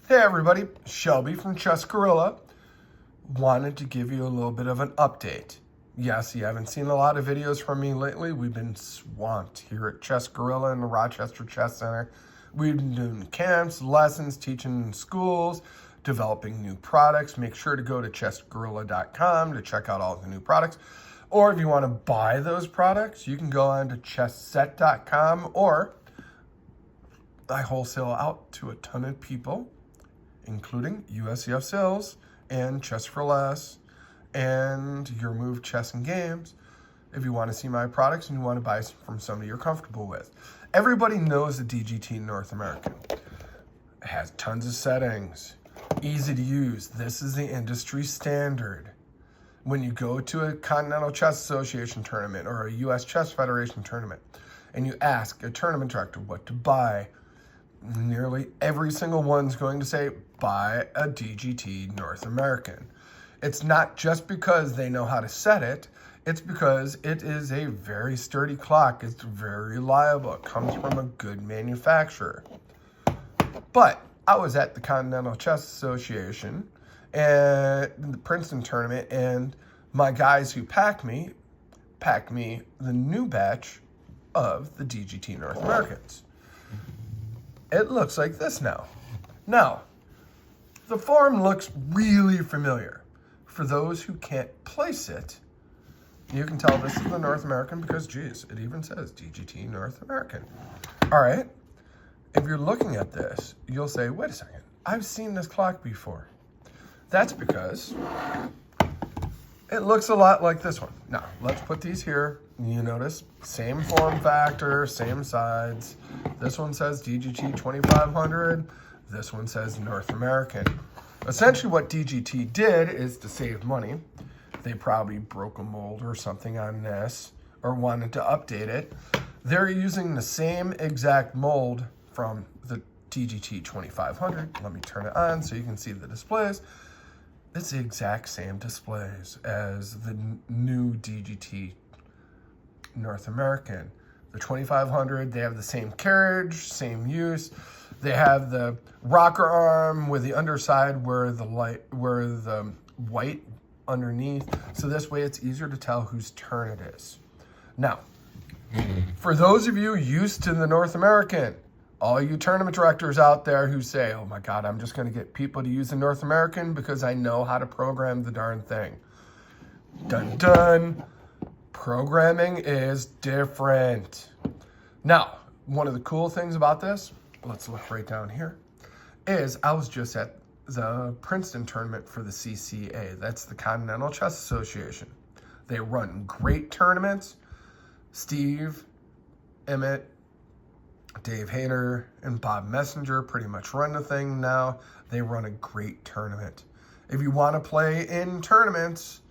Hey everybody, Shelby from Chess Gorilla. Wanted to give you a little bit of an update. Yes, you haven't seen a lot of videos from me lately. We've been swamped here at Chess Gorilla in the Rochester Chess Center. We've been doing camps, lessons, teaching in schools, developing new products. Make sure to go to chessgorilla.com to check out all the new products. Or if you want to buy those products, you can go on to chessset.com, or I wholesale out to a ton of people, including USCF Sales and Chess for Less and Your Move Chess and Games. If you want to see my products and you want to buy from somebody you're comfortable with. Everybody knows the DGT North American. It has tons of settings, easy to use. This is the industry standard. When you go to a Continental Chess Association tournament or a US Chess Federation tournament and you ask a tournament director what to buy, nearly every single one's going to say, buy a DGT North American. It's not just because they know how to set it, it's because it is a very sturdy clock. It's very reliable. It comes from a good manufacturer. But I was at the Continental Chess Association and the Princeton tournament, and my guys who packed me the new batch of the DGT North Americans. It looks like this now. Now, the form looks really familiar. For those who can't place it, you can tell this is the North American because, geez, it even says DGT North American. All right, if you're looking at this, you'll say, wait a second, I've seen this clock before. That's because it looks a lot like this one. Now, let's put these here. You notice, same form factor, same sides. This one says DGT 2500. This one says North American. Essentially what DGT did is to save money. They probably broke a mold or something on this or wanted to update it. They're using the same exact mold from the DGT 2500. Let me turn it on so you can see the displays. It's the exact same displays as the new DGT North American. The 2500, they have the same carriage, same use. They have the rocker arm with the underside where the white underneath. So this way it's easier to tell whose turn it is. Now, for those of you used to the North American, all you tournament directors out there who say, oh my God, I'm just going to get people to use the North American because I know how to program the darn thing. Dun dun. Programming is different. Now, one of the cool things about this, let's look right down here, is I was just at the Princeton tournament for the CCA. That's the Continental Chess Association. They run great tournaments. Steve, Emmett, Dave Hayter, and Bob Messenger pretty much run the thing now. They run a great tournament. If you want to play in tournaments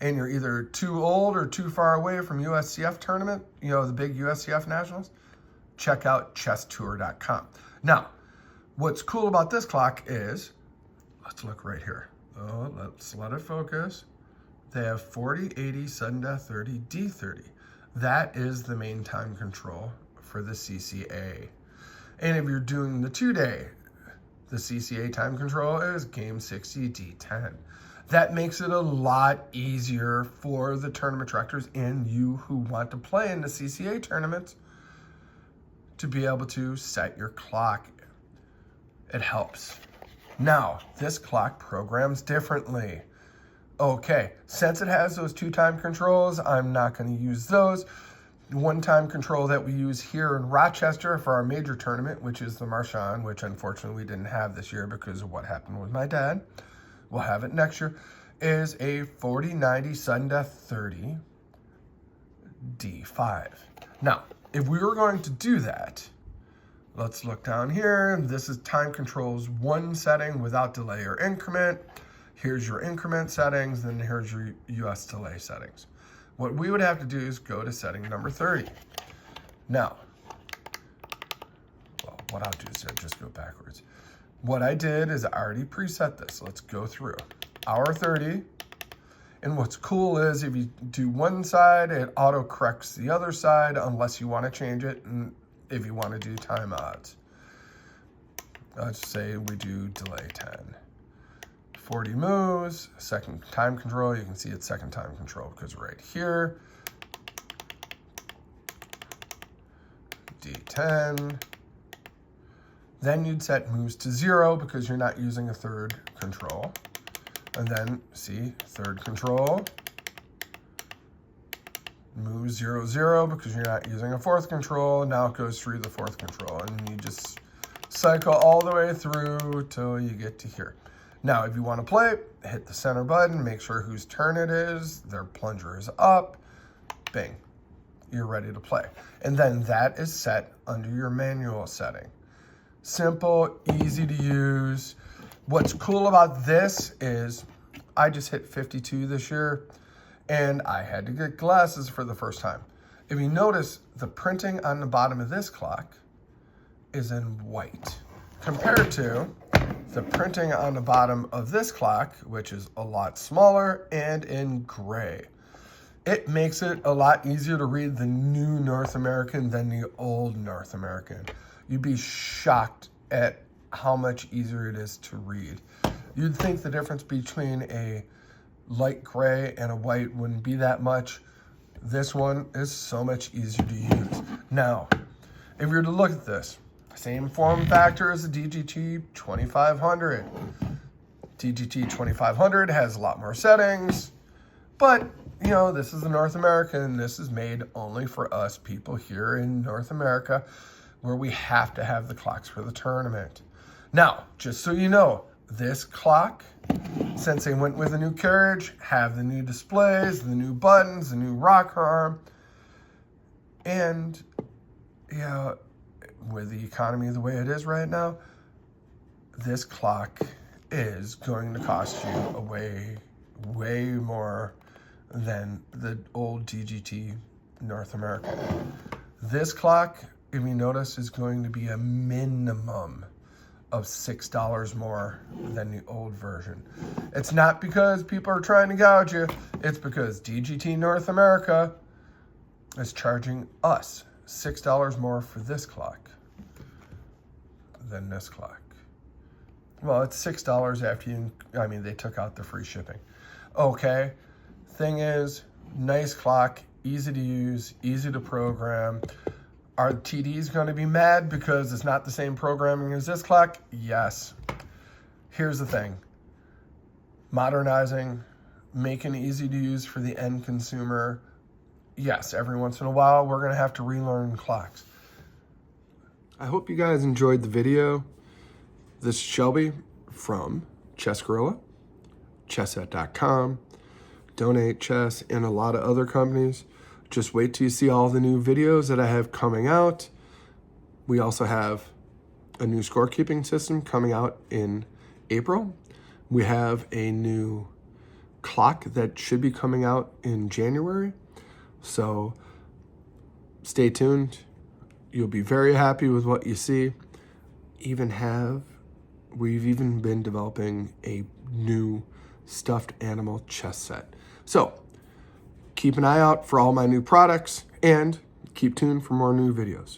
and you're either too old or too far away from USCF tournament, you know, the big USCF nationals, check out chesstour.com. Now, what's cool about this clock is, let's look right here. Oh, let's let it focus. They have 40, 80, sudden death 30, D30. That is the main time control for the CCA. And if you're doing the 2-day, the CCA time control is game 60, D10. That makes it a lot easier for the tournament directors and you who want to play in the CCA tournaments to be able to set your clock. It helps. Now, this clock programs differently. Okay, since it has those 2-time controls, I'm not going to use those. The 1-time control that we use here in Rochester for our major tournament, which is the Marchand, which unfortunately we didn't have this year because of what happened with my dad. We'll have it next year, is a 40, 90, sudden death 30, D5. Now, if we were going to do that, let's look down here. This is time controls 1 setting without delay or increment. Here's your increment settings, then here's your US delay settings. What we would have to do is go to setting number 30. Now, well, what I'll do is just go backwards. What I did is I already preset this. Let's go through. Hour 30. And what's cool is if you do one side, it auto corrects the other side unless you want to change it and if you want to do time odds. Let's say we do delay 10. 40 moves, second time control. You can see it's second time control because right here, D10. Then you'd set moves to 0 because you're not using a third control. And then see, third control. Move 0, 0 because you're not using a fourth control. Now it goes through the fourth control. And you just cycle all the way through till you get to here. Now, if you want to play, hit the center button, make sure whose turn it is, their plunger is up, bing, you're ready to play. And then that is set under your manual setting. Simple, easy to use. What's cool about this is I just hit 52 this year and I had to get glasses for the first time. If you notice, the printing on the bottom of this clock is in white compared to the printing on the bottom of this clock, which is a lot smaller and in gray. It makes it a lot easier to read the new North American than the old North American. You'd be shocked at how much easier it is to read. You'd think the difference between a light gray and a white wouldn't be that much. This one is so much easier to use. Now, if you were to look at this, same form factor as the DGT 2500. DGT 2500 has a lot more settings, but you know, this is the North American. This is made only for us people here in North America, where we have to have the clocks for the tournament. Now, just so you know, this clock, since they went with a new carriage, have the new displays, the new buttons, the new rocker arm, and yeah, with the economy the way it is right now, this clock is going to cost you way more than the old DGT North American. This clock, if you notice, is going to be a minimum of $6 more than the old version. It's not because people are trying to gouge you, it's because DGT North America is charging us $6 more for this clock than this clock. Well, it's $6 after they took out the free shipping. Okay, thing is, nice clock, easy to use, easy to program. Are TDs going to be mad because it's not the same programming as this clock? Yes. Here's the thing. Modernizing, making it easy to use for the end consumer. Yes, every once in a while, we're going to have to relearn clocks. I hope you guys enjoyed the video. This is Shelby from Chess Gorilla, chesset.com, Donate Chess, and a lot of other companies. Just wait till you see all the new videos that I have coming out. We also have a new scorekeeping system coming out in April. We have a new clock that should be coming out in January. So stay tuned. You'll be very happy with what you see. We've even been developing a new stuffed animal chess set. So keep an eye out for all my new products and keep tuned for more new videos.